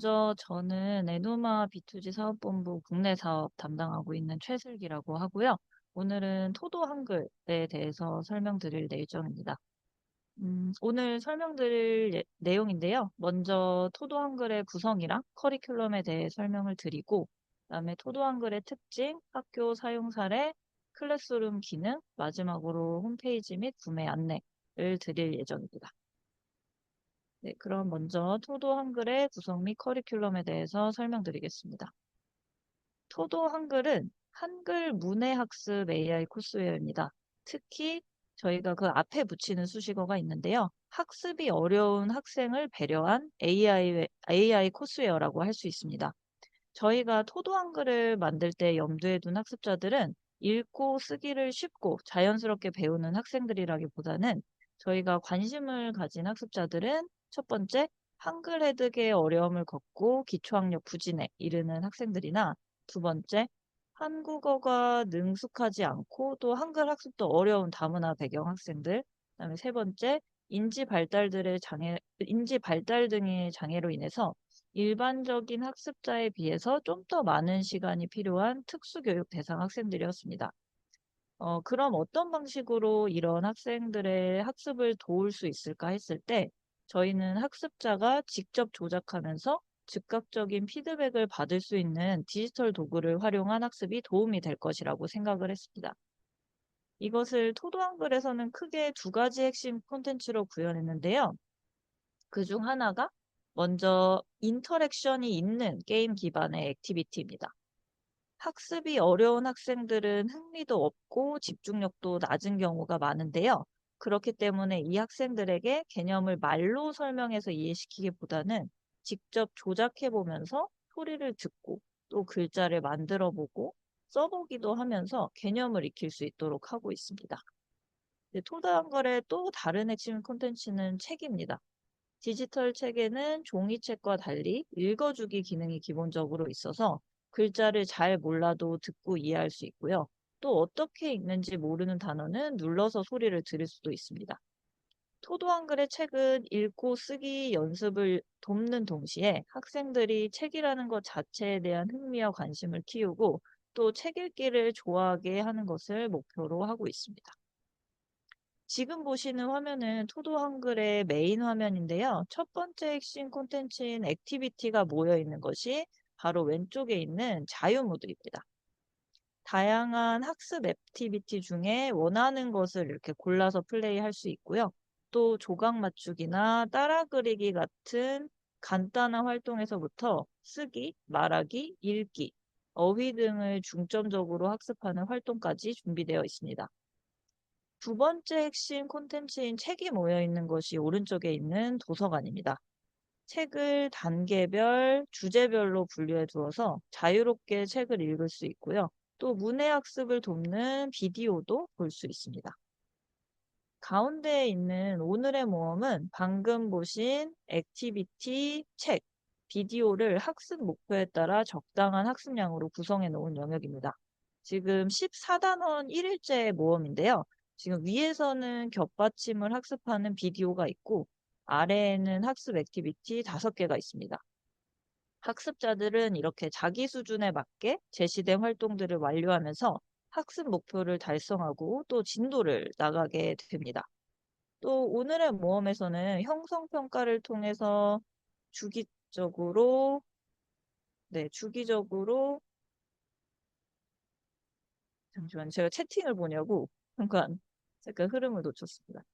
저는 에누마 B2G 사업본부 국내 사업 담당하고 있는 최슬기라고 하고요. 오늘은 토도 한글에 대해서 설명드릴 예정입니다. 오늘 설명드릴 내용인데요. 먼저 토도 한글의 구성이랑 커리큘럼에 대해 설명을 드리고, 그다음에 토도 한글의 특징, 학교 사용 사례, 클래스룸 기능, 마지막으로 홈페이지 및 구매 안내를 드릴 예정입니다. 네, 그럼 먼저 토도 한글의 구성 및 커리큘럼에 대해서 설명드리겠습니다. 토도 한글은 한글 문해학습 AI 코스웨어입니다. 특히 저희가 그 앞에 붙이는 수식어가 있는데요. 학습이 어려운 학생을 배려한 AI 코스웨어라고 할 수 있습니다. 저희가 토도 한글을 만들 때 염두에 둔 학습자들은 읽고 쓰기를 쉽고 자연스럽게 배우는 학생들이라기보다는 저희가 관심을 가진 학습자들은 첫 번째, 한글 해득의 어려움을 겪고 기초학력 부진에 이르는 학생들이나 두 번째, 한국어가 능숙하지 않고 또 한글 학습도 어려운 다문화 배경 학생들, 그다음에 세 번째, 인지 발달 등의 장애로 인해서 일반적인 학습자에 비해서 좀 더 많은 시간이 필요한 특수교육 대상 학생들이었습니다. 그럼 어떤 방식으로 이런 학생들의 학습을 도울 수 있을까 했을 때, 저희는 학습자가 직접 조작하면서 즉각적인 피드백을 받을 수 있는 디지털 도구를 활용한 학습이 도움이 될 것이라고 생각을 했습니다. 이것을 토도 한글에서는 크게 두 가지 핵심 콘텐츠로 구현했는데요. 그 중 하나가 먼저 인터랙션이 있는 게임 기반의 액티비티입니다. 학습이 어려운 학생들은 흥미도 없고 집중력도 낮은 경우가 많은데요. 그렇기 때문에 이 학생들에게 개념을 말로 설명해서 이해시키기보다는 직접 조작해 보면서 소리를 듣고 또 글자를 만들어 보고 써보기도 하면서 개념을 익힐 수 있도록 하고 있습니다. 토다한글의 또 다른 핵심 콘텐츠는 책입니다. 디지털 책에는 종이책과 달리 읽어주기 기능이 기본적으로 있어서 글자를 잘 몰라도 듣고 이해할 수 있고요. 또 어떻게 읽는지 모르는 단어는 눌러서 소리를 들을 수도 있습니다. 토도 한글의 책은 읽고 쓰기 연습을 돕는 동시에 학생들이 책이라는 것 자체에 대한 흥미와 관심을 키우고 또 책 읽기를 좋아하게 하는 것을 목표로 하고 있습니다. 지금 보시는 화면은 토도 한글의 메인 화면인데요. 첫 번째 핵심 콘텐츠인 액티비티가 모여 있는 것이 바로 왼쪽에 있는 자유 모드입니다. 다양한 학습 액티비티 중에 원하는 것을 이렇게 골라서 플레이할 수 있고요. 또 조각 맞추기나 따라 그리기 같은 간단한 활동에서부터 쓰기, 말하기, 읽기, 어휘 등을 중점적으로 학습하는 활동까지 준비되어 있습니다. 두 번째 핵심 콘텐츠인 책이 모여 있는 것이 오른쪽에 있는 도서관입니다. 책을 단계별, 주제별로 분류해 두어서 자유롭게 책을 읽을 수 있고요. 또 문해학습을 돕는 비디오도 볼 수 있습니다. 가운데에 있는 오늘의 모험은 방금 보신 액티비티, 책, 비디오를 학습 목표에 따라 적당한 학습량으로 구성해 놓은 영역입니다. 지금 14단원 1일째 모험인데요. 지금 위에서는 겹받침을 학습하는 비디오가 있고 아래에는 학습 액티비티 5개가 있습니다. 학습자들은 이렇게 자기 수준에 맞게 제시된 활동들을 완료하면서 학습 목표를 달성하고 또 진도를 나가게 됩니다. 또 오늘의 모험에서는 형성평가를 통해서 주기적으로, 주기적으로, 잠시만요. 제가 채팅을 보냐고 잠깐 흐름을 놓쳤습니다.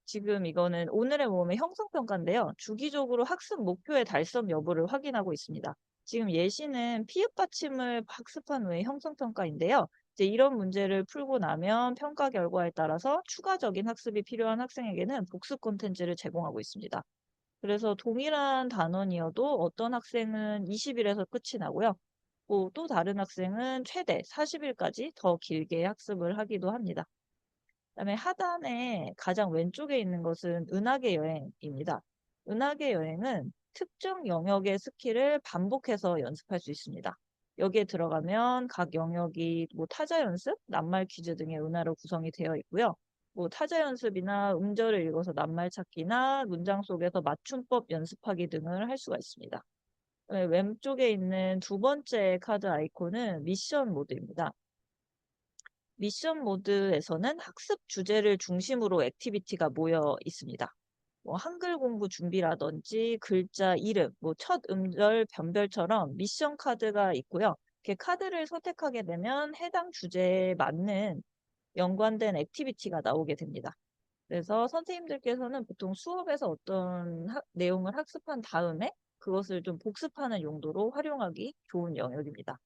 지금 이거는 오늘의 모험의 형성평가인데요. 주기적으로 학습 목표의 달성 여부를 확인하고 있습니다. 지금 예시는 피읍 받침을 학습한 후에 형성평가인데요. 이제 이런 문제를 풀고 나면 평가 결과에 따라서 추가적인 학습이 필요한 학생에게는 복습 콘텐츠를 제공하고 있습니다. 그래서 동일한 단원이어도 어떤 학생은 20일에서 끝이 나고요. 또 다른 학생은 최대 40일까지 더 길게 학습을 하기도 합니다. 그다음에 하단에 가장 왼쪽에 있는 것은 은하계 여행입니다. 은하계 여행은 특정 영역의 스킬을 반복해서 연습할 수 있습니다. 여기에 들어가면 각 영역이 타자 연습, 낱말 퀴즈 등의 은하로 구성이 되어 있고요. 뭐 타자 연습이나 음절을 읽어서 낱말 찾기나 문장 속에서 맞춤법 연습하기 등을 할 수가 있습니다. 네, 왼쪽에 있는 두 번째 카드 아이콘은 미션 모드입니다. 미션 모드에서는 학습 주제를 중심으로 액티비티가 모여 있습니다. 뭐 한글 공부 준비라든지 글자 이름, 뭐 첫 음절 변별처럼 미션 카드가 있고요. 이렇게 카드를 선택하게 되면 해당 주제에 맞는 연관된 액티비티가 나오게 됩니다. 그래서 선생님들께서는 보통 수업에서 어떤 내용을 학습한 다음에 그것을 좀 복습하는 용도로 활용하기 좋은 영역입니다.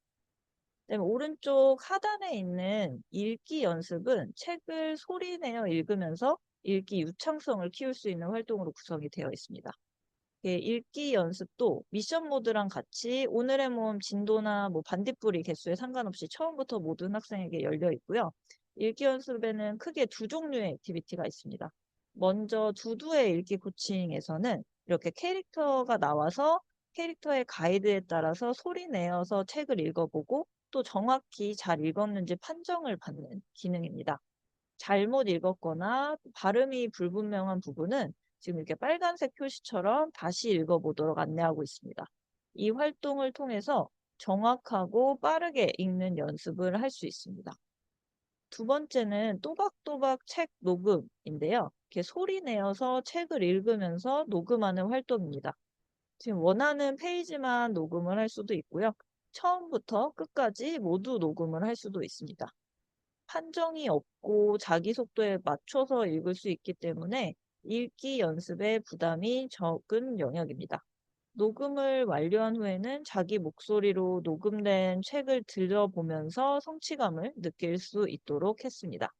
그다음에 오른쪽 하단에 있는 읽기 연습은 책을 소리내어 읽으면서 읽기 유창성을 키울 수 있는 활동으로 구성이 되어 있습니다. 읽기 연습도 미션 모드랑 같이 오늘의 모험 진도나 뭐 반딧불이 개수에 상관없이 처음부터 모든 학생에게 열려 있고요. 읽기 연습에는 크게 두 종류의 액티비티가 있습니다. 먼저 두두의 읽기 코칭에서는 이렇게 캐릭터가 나와서 캐릭터의 가이드에 따라서 소리 내어서 책을 읽어보고 또 정확히 잘 읽었는지 판정을 받는 기능입니다. 잘못 읽었거나 발음이 불분명한 부분은 지금 이렇게 빨간색 표시처럼 다시 읽어보도록 안내하고 있습니다. 이 활동을 통해서 정확하고 빠르게 읽는 연습을 할 수 있습니다. 두 번째는 또박또박 책 녹음인데요. 이렇게 소리 내어서 책을 읽으면서 녹음하는 활동입니다. 지금 원하는 페이지만 녹음을 할 수도 있고요. 처음부터 끝까지 모두 녹음을 할 수도 있습니다. 판정이 없고 자기 속도에 맞춰서 읽을 수 있기 때문에 읽기 연습에 부담이 적은 영역입니다. 녹음을 완료한 후에는 자기 목소리로 녹음된 책을 들어보면서 성취감을 느낄 수 있도록 했습니다.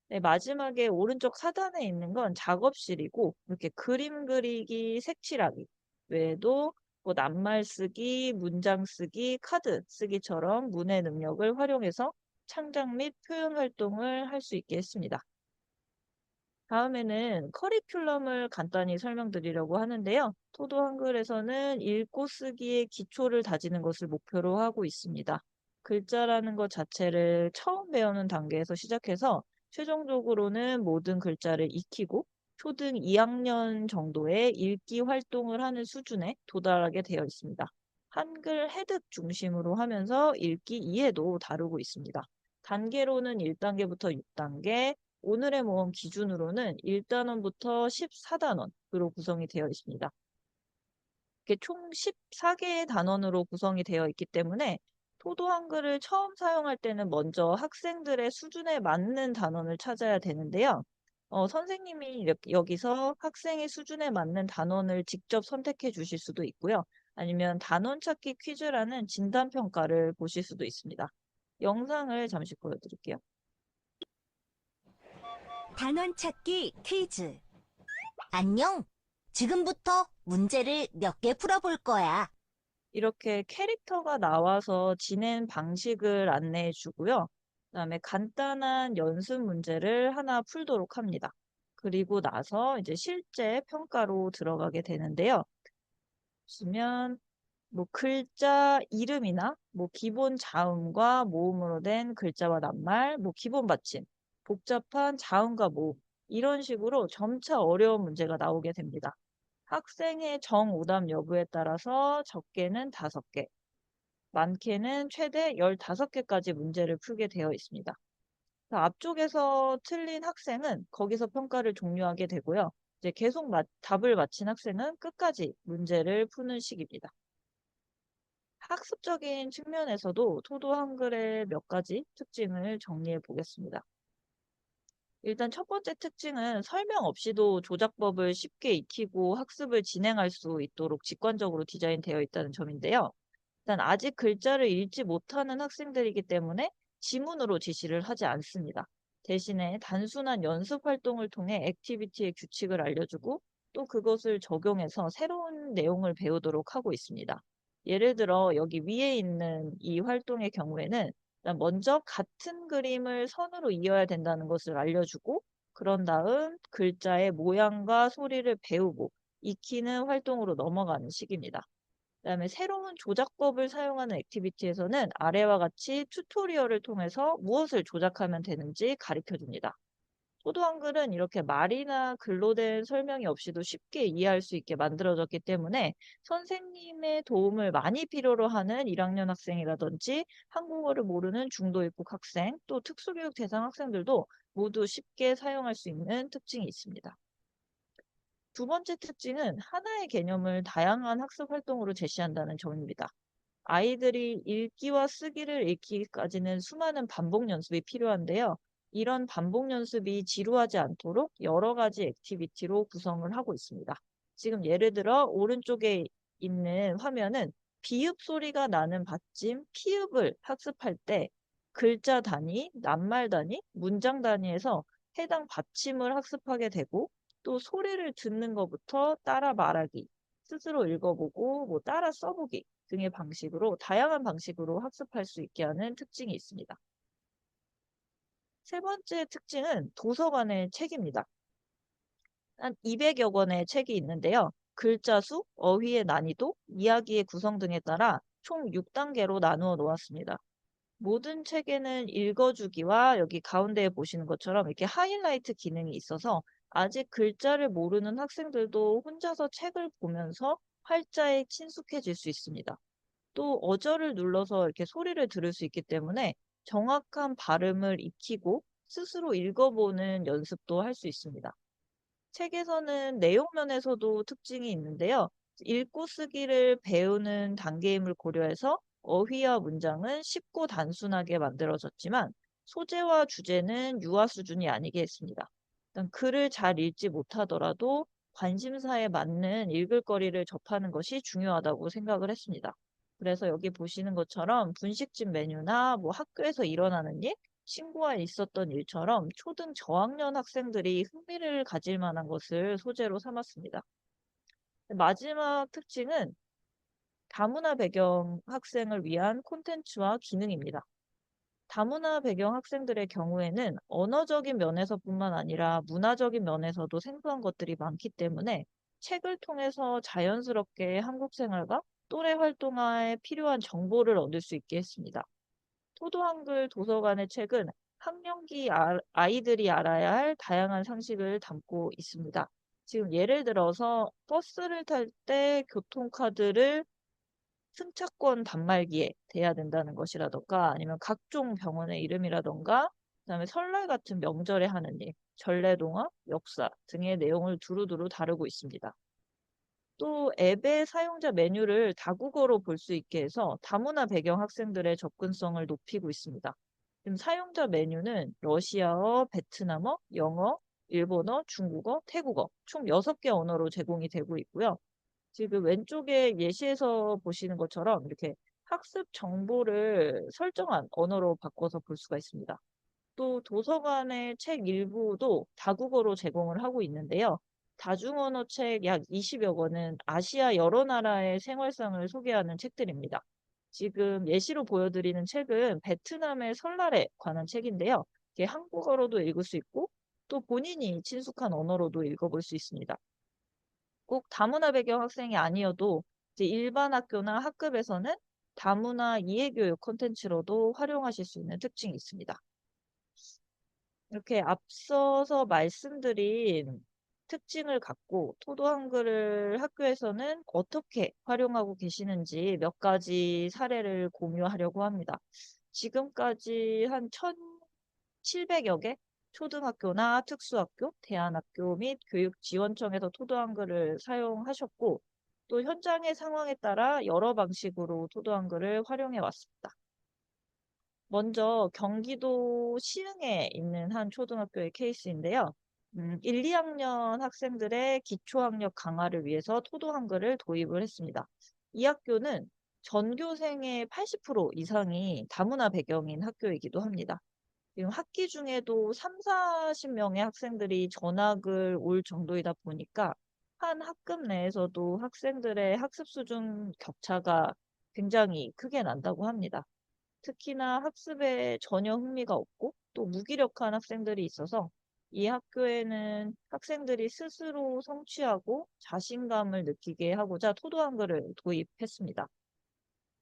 네, 마지막에 오른쪽 하단에 있는 건 작업실이고 이렇게 그림 그리기, 색칠하기 외에도 뭐 낱말 쓰기, 문장 쓰기, 카드 쓰기처럼 문해 능력을 활용해서 창작 및 표현 활동을 할 수 있게 했습니다. 다음에는 커리큘럼을 간단히 설명드리려고 하는데요. 토도 한글에서는 읽고 쓰기의 기초를 다지는 것을 목표로 하고 있습니다. 글자라는 것 자체를 처음 배우는 단계에서 시작해서 최종적으로는 모든 글자를 익히고 초등 2학년 정도의 읽기 활동을 하는 수준에 도달하게 되어 있습니다. 한글 해득 중심으로 하면서 읽기 이해도 다루고 있습니다. 단계로는 1단계부터 6단계, 오늘의 모험 기준으로는 1단원부터 14단원으로 구성이 되어 있습니다. 이렇게 총 14개의 단원으로 구성이 되어 있기 때문에 토도 한글을 처음 사용할 때는 먼저 학생들의 수준에 맞는 단원을 찾아야 되는데요. 선생님이 여기서 학생의 수준에 맞는 단원을 직접 선택해 주실 수도 있고요. 아니면 단원 찾기 퀴즈라는 진단평가를 보실 수도 있습니다. 영상을 잠시 보여드릴게요. 단원 찾기 퀴즈. 안녕. 지금부터 문제를 몇 개 풀어볼 거야. 이렇게 캐릭터가 나와서 진행 방식을 안내해 주고요. 그다음에 간단한 연습 문제를 하나 풀도록 합니다. 그리고 나서 이제 실제 평가로 들어가게 되는데요. 보시면 뭐 글자 이름이나 뭐 기본 자음과 모음으로 된 글자와 낱말, 뭐 기본 받침, 복잡한 자음과 모음 이런 식으로 점차 어려운 문제가 나오게 됩니다. 학생의 정오답 여부에 따라서 적게는 5개, 많게는 최대 15개까지 문제를 풀게 되어 있습니다. 앞쪽에서 틀린 학생은 거기서 평가를 종료하게 되고요. 이제 계속 답을 맞힌 학생은 끝까지 문제를 푸는 식입니다. 학습적인 측면에서도 토도 한글의 몇 가지 특징을 정리해 보겠습니다. 일단 첫 번째 특징은 설명 없이도 조작법을 쉽게 익히고 학습을 진행할 수 있도록 직관적으로 디자인되어 있다는 점인데요. 일단 아직 글자를 읽지 못하는 학생들이기 때문에 지문으로 지시를 하지 않습니다. 대신에 단순한 연습 활동을 통해 액티비티의 규칙을 알려주고 또 그것을 적용해서 새로운 내용을 배우도록 하고 있습니다. 예를 들어 여기 위에 있는 이 활동의 경우에는 일단 먼저 같은 그림을 선으로 이어야 된다는 것을 알려주고 그런 다음 글자의 모양과 소리를 배우고 익히는 활동으로 넘어가는 식입니다. 그다음에 새로운 조작법을 사용하는 액티비티에서는 아래와 같이 튜토리얼을 통해서 무엇을 조작하면 되는지 가르쳐 줍니다. 토도 한글은 이렇게 말이나 글로 된 설명이 없이도 쉽게 이해할 수 있게 만들어졌기 때문에 선생님의 도움을 많이 필요로 하는 1학년 학생이라든지 한국어를 모르는 중도 입국 학생, 또 특수교육 대상 학생들도 모두 쉽게 사용할 수 있는 특징이 있습니다. 두 번째 특징은 하나의 개념을 다양한 학습 활동으로 제시한다는 점입니다. 아이들이 읽기와 쓰기를 익히기까지는 수많은 반복 연습이 필요한데요. 이런 반복 연습이 지루하지 않도록 여러 가지 액티비티로 구성을 하고 있습니다. 지금 예를 들어 오른쪽에 있는 화면은 비읍 소리가 나는 받침 피읍을 학습할 때 글자 단위, 낱말 단위, 문장 단위에서 해당 받침을 학습하게 되고 또 소리를 듣는 것부터 따라 말하기, 스스로 읽어보고 뭐 따라 써보기 등의 방식으로 다양한 방식으로 학습할 수 있게 하는 특징이 있습니다. 세 번째 특징은 도서관의 책입니다. 한 200여 권의 책이 있는데요. 글자 수, 어휘의 난이도, 이야기의 구성 등에 따라 총 6단계로 나누어 놓았습니다. 모든 책에는 읽어주기와 여기 가운데에 보시는 것처럼 이렇게 하이라이트 기능이 있어서 아직 글자를 모르는 학생들도 혼자서 책을 보면서 활자에 친숙해질 수 있습니다. 또 어절을 눌러서 이렇게 소리를 들을 수 있기 때문에 정확한 발음을 익히고 스스로 읽어보는 연습도 할 수 있습니다. 책에서는 내용 면에서도 특징이 있는데요. 읽고 쓰기를 배우는 단계임을 고려해서 어휘와 문장은 쉽고 단순하게 만들어졌지만 소재와 주제는 유아 수준이 아니게 했습니다. 일단 글을 잘 읽지 못하더라도 관심사에 맞는 읽을 거리를 접하는 것이 중요하다고 생각을 했습니다. 그래서 여기 보시는 것처럼 분식집 메뉴나 뭐 학교에서 일어나는 일, 친구와 있었던 일처럼 초등 저학년 학생들이 흥미를 가질 만한 것을 소재로 삼았습니다. 마지막 특징은 다문화 배경 학생을 위한 콘텐츠와 기능입니다. 다문화 배경 학생들의 경우에는 언어적인 면에서뿐만 아니라 문화적인 면에서도 생소한 것들이 많기 때문에 책을 통해서 자연스럽게 한국 생활과 또래 활동에 필요한 정보를 얻을 수 있게 했습니다. 토도 한글 도서관의 책은 학령기 아이들이 알아야 할 다양한 상식을 담고 있습니다. 지금 예를 들어서 버스를 탈 때 교통카드를 승차권 단말기에 대야 된다는 것이라던가 아니면 각종 병원의 이름이라던가 그다음에 설날 같은 명절에 하는 일, 전래동화, 역사 등의 내용을 두루두루 다루고 있습니다. 또 앱의 사용자 메뉴를 다국어로 볼 수 있게 해서 다문화 배경 학생들의 접근성을 높이고 있습니다. 지금 사용자 메뉴는 러시아어, 베트남어, 영어, 일본어, 중국어, 태국어 총 6개 언어로 제공이 되고 있고요. 지금 왼쪽에 예시에서 보시는 것처럼 이렇게 학습 정보를 설정한 언어로 바꿔서 볼 수가 있습니다. 또 도서관의 책 일부도 다국어로 제공을 하고 있는데요. 다중언어 책 약 20여 권은 아시아 여러 나라의 생활상을 소개하는 책들입니다. 지금 예시로 보여드리는 책은 베트남의 설날에 관한 책인데요. 이게 한국어로도 읽을 수 있고 또 본인이 친숙한 언어로도 읽어볼 수 있습니다. 꼭 다문화 배경 학생이 아니어도 이제 일반 학교나 학급에서는 다문화 이해교육 콘텐츠로도 활용하실 수 있는 특징이 있습니다. 이렇게 앞서서 말씀드린 특징을 갖고 토도 한글을 학교에서는 어떻게 활용하고 계시는지 몇 가지 사례를 공유하려고 합니다. 지금까지 한 1,700여 개 초등학교나 특수학교, 대안학교 및 교육지원청에서 토도 한글을 사용하셨고 또 현장의 상황에 따라 여러 방식으로 토도 한글을 활용해 왔습니다. 먼저 경기도 시흥에 있는 한 초등학교의 케이스인데요. 1, 2학년 학생들의 기초학력 강화를 위해서 토도 한글을 도입을 했습니다. 이 학교는 전교생의 80% 이상이 다문화 배경인 학교이기도 합니다. 지금 학기 중에도 3, 40명의 학생들이 전학을 올 정도이다 보니까 한 학급 내에서도 학생들의 학습 수준 격차가 굉장히 크게 난다고 합니다. 특히나 학습에 전혀 흥미가 없고 또 무기력한 학생들이 있어서 이 학교에는 학생들이 스스로 성취하고 자신감을 느끼게 하고자 토도 한글을 도입했습니다.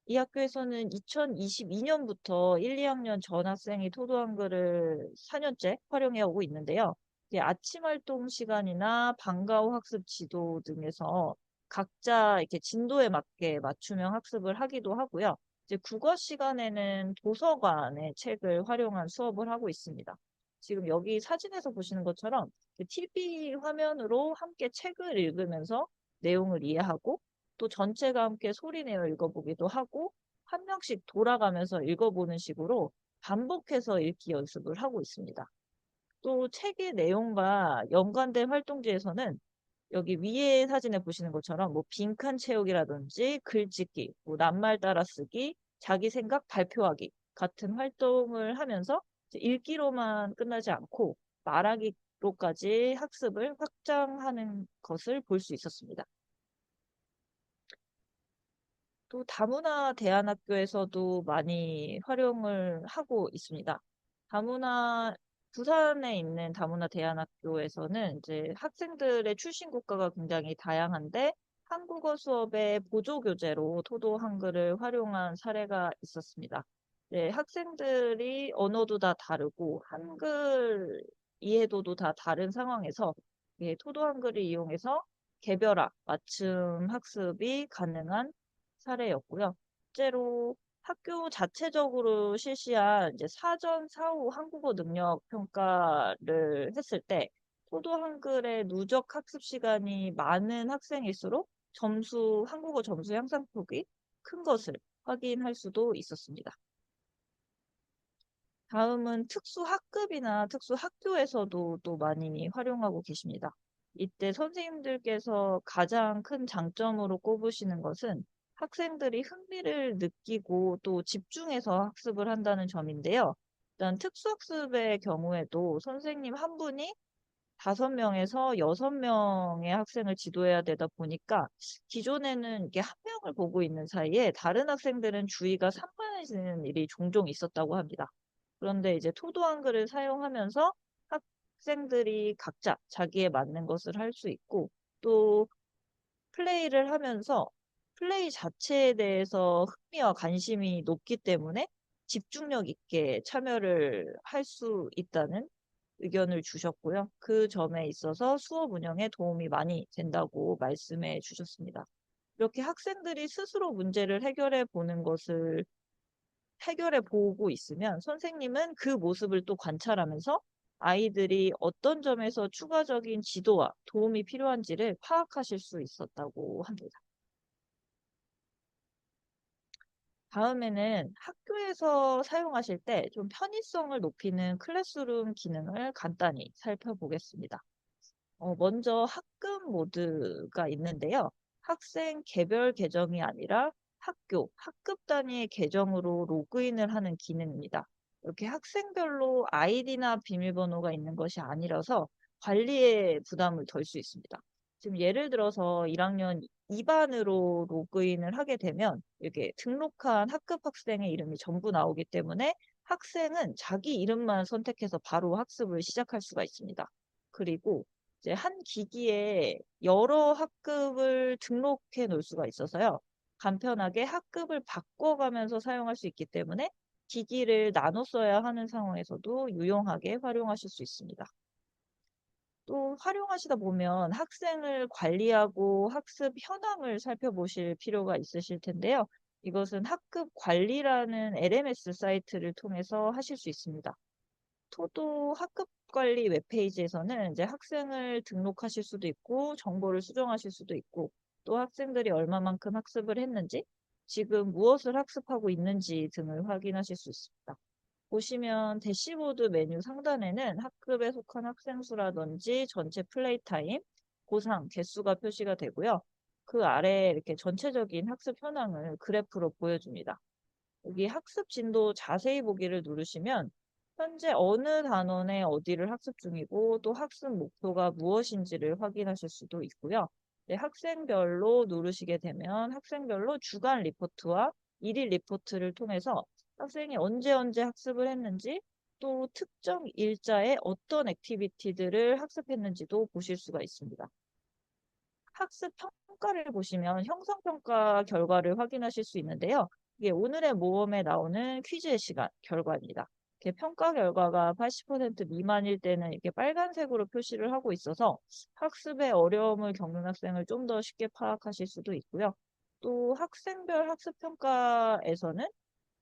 이 학교에서는 2022년부터 1, 2학년 전 학생이 토도 한글을 4년째 활용해 오고 있는데요. 이제 아침 활동 시간이나 방과 후 학습 지도 등에서 각자 이렇게 진도에 맞게 맞춤형 학습을 하기도 하고요. 이제 국어 시간에는 도서관의 책을 활용한 수업을 하고 있습니다. 지금 여기 사진에서 보시는 것처럼 TV 화면으로 함께 책을 읽으면서 내용을 이해하고 또 전체가 함께 소리 내어 읽어보기도 하고 한 명씩 돌아가면서 읽어보는 식으로 반복해서 읽기 연습을 하고 있습니다. 또 책의 내용과 연관된 활동지에서는 여기 위에 사진에 보시는 것처럼 뭐 빈칸 채우기라든지 글짓기, 뭐 낱말 따라쓰기, 자기 생각 발표하기 같은 활동을 하면서 이제 읽기로만 끝나지 않고 말하기로까지 학습을 확장하는 것을 볼 수 있었습니다. 또 다문화 대안학교에서도 많이 활용을 하고 있습니다. 다문화 부산에 있는 다문화 대안학교에서는 이제 학생들의 출신 국가가 굉장히 다양한데 한국어 수업의 보조 교재로 토도 한글을 활용한 사례가 있었습니다. 네, 학생들이 언어도 다 다르고 한글 이해도도 다 다른 상황에서 예, 토도 한글을 이용해서 개별화, 맞춤 학습이 가능한 사례였고요. 실제로 학교 자체적으로 실시한 이제 사전, 사후 한국어 능력 평가를 했을 때 토도 한글의 누적 학습 시간이 많은 학생일수록 한국어 점수 향상폭이 큰 것을 확인할 수도 있었습니다. 다음은 특수학급이나 특수학교에서도 또 많이 활용하고 계십니다. 이때 선생님들께서 가장 큰 장점으로 꼽으시는 것은 학생들이 흥미를 느끼고 또 집중해서 학습을 한다는 점인데요. 일단 특수학습의 경우에도 선생님 한 분이 5명에서 6명의 학생을 지도해야 되다 보니까 기존에는 이게 한 명을 보고 있는 사이에 다른 학생들은 주의가 산만해지는 일이 종종 있었다고 합니다. 그런데 이제 토도 한글을 사용하면서 학생들이 각자 자기에 맞는 것을 할 수 있고 또 플레이를 하면서 플레이 자체에 대해서 흥미와 관심이 높기 때문에 집중력 있게 참여를 할 수 있다는 의견을 주셨고요. 그 점에 있어서 수업 운영에 도움이 많이 된다고 말씀해 주셨습니다. 이렇게 학생들이 스스로 문제를 해결해 보고 있으면 선생님은 그 모습을 또 관찰하면서 아이들이 어떤 점에서 추가적인 지도와 도움이 필요한지를 파악하실 수 있었다고 합니다. 다음에는 학교에서 사용하실 때 좀 편의성을 높이는 클래스룸 기능을 간단히 살펴보겠습니다. 먼저 학급 모드가 있는데요. 학생 개별 계정이 아니라 학급 단위의 계정으로 로그인을 하는 기능입니다. 이렇게 학생별로 아이디나 비밀번호가 있는 것이 아니라서 관리에 부담을 덜 수 있습니다. 지금 예를 들어서 1학년 2반으로 로그인을 하게 되면 이렇게 등록한 학급 학생의 이름이 전부 나오기 때문에 학생은 자기 이름만 선택해서 바로 학습을 시작할 수가 있습니다. 그리고 이제 한 기기에 여러 학급을 등록해 놓을 수가 있어서요. 간편하게 학급을 바꿔가면서 사용할 수 있기 때문에 기기를 나눠 써야 하는 상황에서도 유용하게 활용하실 수 있습니다. 또 활용하시다 보면 학생을 관리하고 학습 현황을 살펴보실 필요가 있으실 텐데요. 이것은 학급 관리라는 LMS 사이트를 통해서 하실 수 있습니다. 토도 학급 관리 웹페이지에서는 이제 학생을 등록하실 수도 있고, 정보를 수정하실 수도 있고, 또 학생들이 얼마만큼 학습을 했는지, 지금 무엇을 학습하고 있는지 등을 확인하실 수 있습니다. 보시면 대시보드 메뉴 상단에는 학급에 속한 학생 수라든지 전체 플레이 타임, 보상, 개수가 표시가 되고요. 그 아래에 이렇게 전체적인 학습 현황을 그래프로 보여줍니다. 여기 학습 진도 자세히 보기를 누르시면 현재 어느 단원에 어디를 학습 중이고 또 학습 목표가 무엇인지를 확인하실 수도 있고요. 네, 학생별로 누르시게 되면 학생별로 주간 리포트와 일일 리포트를 통해서 학생이 언제 학습을 했는지 또 특정 일자에 어떤 액티비티들을 학습했는지도 보실 수가 있습니다. 학습 평가를 보시면 형성평가 결과를 확인하실 수 있는데요. 이게 오늘의 모험에 나오는 퀴즈의 시간 결과입니다. 이렇게 평가 결과가 80% 미만일 때는 이렇게 빨간색으로 표시를 하고 있어서 학습에 어려움을 겪는 학생을 좀 더 쉽게 파악하실 수도 있고요. 또 학생별 학습 평가에서는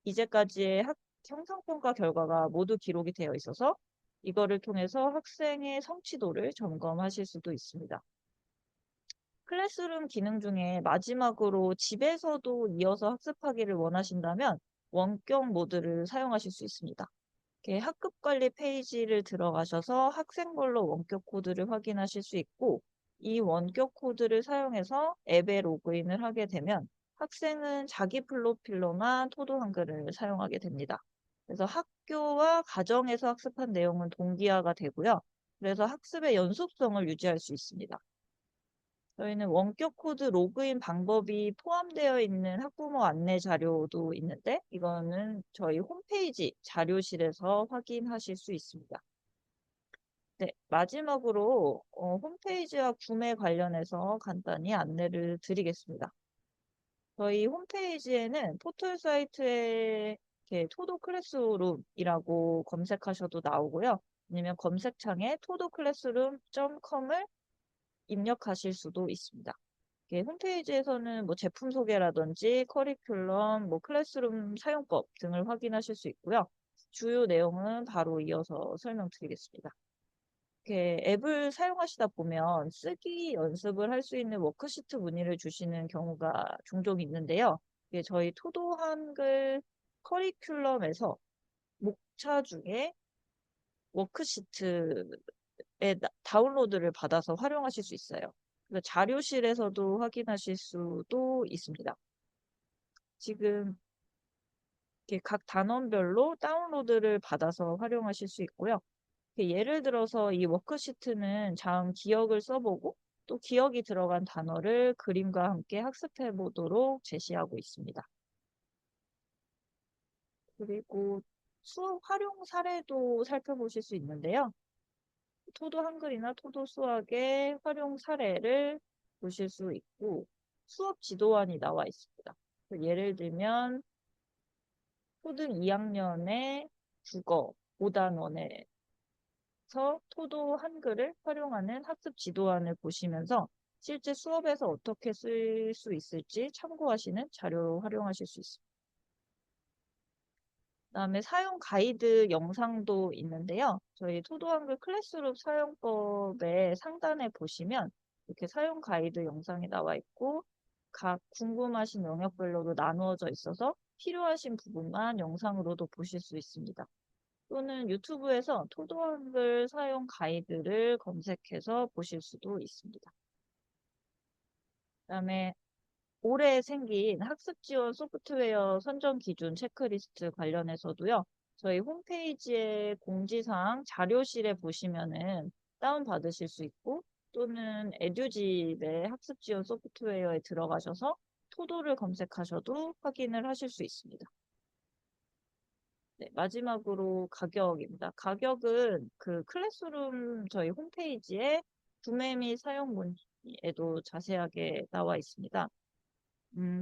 이제까지의 형상평가 결과가 모두 기록이 되어 있어서 이거를 통해서 학생의 성취도를 점검하실 수도 있습니다. 클래스룸 기능 중에 마지막으로 집에서도 이어서 학습하기를 원하신다면 원격 모드를 사용하실 수 있습니다. 이렇게 학급 관리 페이지를 들어가셔서 학생별로 원격 코드를 확인하실 수 있고, 이 원격 코드를 사용해서 앱에 로그인을 하게 되면 학생은 자기 프로필로만 토도 한글을 사용하게 됩니다. 그래서 학교와 가정에서 학습한 내용은 동기화가 되고요. 그래서 학습의 연속성을 유지할 수 있습니다. 저희는 원격 코드 로그인 방법이 포함되어 있는 학부모 안내 자료도 있는데, 이거는 저희 홈페이지 자료실에서 확인하실 수 있습니다. 네, 마지막으로 홈페이지와 구매 관련해서 간단히 안내를 드리겠습니다. 저희 홈페이지에는 포털 사이트에 이렇게 토도 클래스룸이라고 검색하셔도 나오고요. 아니면 검색창에 토도 클래스룸.com을 입력하실 수도 있습니다. 홈페이지에서는 뭐 제품 소개라든지 커리큘럼, 뭐 클래스룸 사용법 등을 확인하실 수 있고요. 주요 내용은 바로 이어서 설명드리겠습니다. 이렇게 앱을 사용하시다 보면 쓰기 연습을 할 수 있는 워크시트 문의를 주시는 경우가 종종 있는데요. 저희 토도 한글 커리큘럼에서 목차 중에 워크시트에 다운로드를 받아서 활용하실 수 있어요. 그래서 자료실에서도 확인하실 수도 있습니다. 지금 이렇게 각 단원별로 다운로드를 받아서 활용하실 수 있고요. 예를 들어서 이 워크시트는 다음 기억을 써보고 또 기억이 들어간 단어를 그림과 함께 학습해 보도록 제시하고 있습니다. 그리고 수업 활용 사례도 살펴보실 수 있는데요. 토도 한글이나 토도 수학의 활용 사례를 보실 수 있고 수업 지도안이 나와 있습니다. 예를 들면 초등 2학년의 국어 5단원에서 토도 한글을 활용하는 학습 지도안을 보시면서 실제 수업에서 어떻게 쓸 수 있을지 참고하시는 자료로 활용하실 수 있습니다. 그다음에 사용 가이드 영상도 있는데요. 저희 토도 한글 클래스룸 사용법의 상단에 보시면 이렇게 사용 가이드 영상이 나와 있고 각 궁금하신 영역별로도 나누어져 있어서 필요하신 부분만 영상으로도 보실 수 있습니다. 또는 유튜브에서 토도 한글 사용 가이드를 검색해서 보실 수도 있습니다. 그다음에 올해 생긴 학습 지원 소프트웨어 선정 기준 체크리스트 관련해서도요. 저희 홈페이지에 공지사항 자료실에 보시면은 다운받으실 수 있고 또는 에듀집의 학습 지원 소프트웨어에 들어가셔서 토도를 검색하셔도 확인을 하실 수 있습니다. 네, 마지막으로 가격입니다. 가격은 그 클래스룸 저희 홈페이지에 구매 및 사용 문의에도 자세하게 나와 있습니다.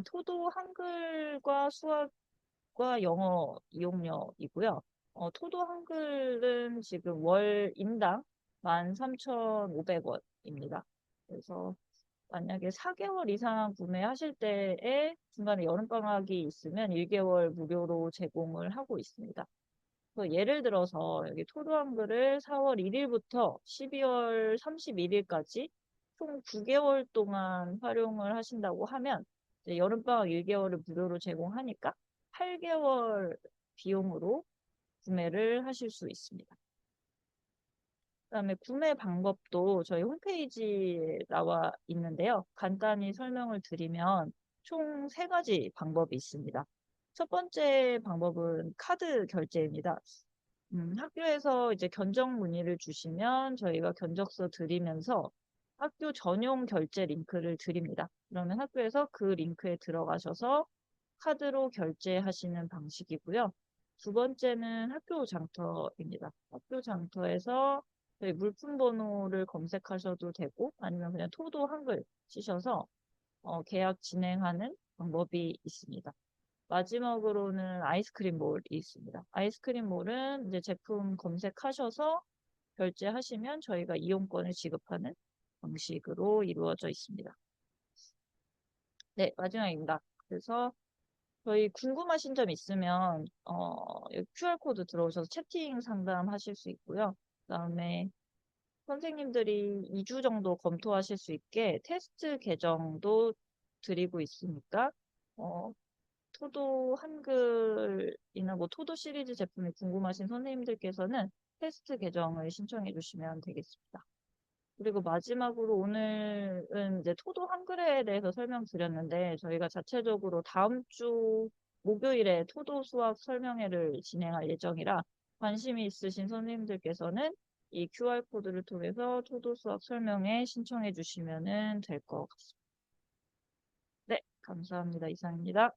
토도 한글과 수학과 영어 이용료이고요. 토도 한글은 지금 월 인당 13,500원입니다. 그래서 만약에 4개월 이상 구매하실 때에 중간에 여름방학이 있으면 1개월 무료로 제공을 하고 있습니다. 예를 들어서 여기 토도 한글을 4월 1일부터 12월 31일까지 총 9개월 동안 활용을 하신다고 하면 이제 여름방학 1개월을 무료로 제공하니까 8개월 비용으로 구매를 하실 수 있습니다. 그다음에 구매 방법도 저희 홈페이지에 나와 있는데요. 간단히 설명을 드리면 총 3가지 방법이 있습니다. 첫 번째 방법은 카드 결제입니다. 학교에서 이제 견적 문의를 주시면 저희가 견적서 드리면서 학교 전용 결제 링크를 드립니다. 그러면 학교에서 그 링크에 들어가셔서 카드로 결제하시는 방식이고요. 두 번째는 학교 장터입니다. 학교 장터에서 저희 물품 번호를 검색하셔도 되고 아니면 그냥 토도 한글 치셔서 계약 진행하는 방법이 있습니다. 마지막으로는 아이스크림 몰이 있습니다. 아이스크림 몰은 이제 제품 검색하셔서 결제하시면 저희가 이용권을 지급하는 방식으로 이루어져 있습니다. 네, 마지막입니다. 그래서 저희 궁금하신 점 있으면 여기 QR코드 들어오셔서 채팅 상담하실 수 있고요. 그다음에 선생님들이 2주 정도 검토하실 수 있게 테스트 계정도 드리고 있으니까 토도 한글이나 뭐 토도 시리즈 제품이 궁금하신 선생님들께서는 테스트 계정을 신청해 주시면 되겠습니다. 그리고 마지막으로 오늘은 이제 토도 한글에 대해서 설명드렸는데 저희가 자체적으로 다음 주 목요일에 토도 수학 설명회를 진행할 예정이라 관심이 있으신 선생님들께서는 이 QR코드를 통해서 토도 수학 설명회 신청해 주시면 될 것 같습니다. 네, 감사합니다. 이상입니다.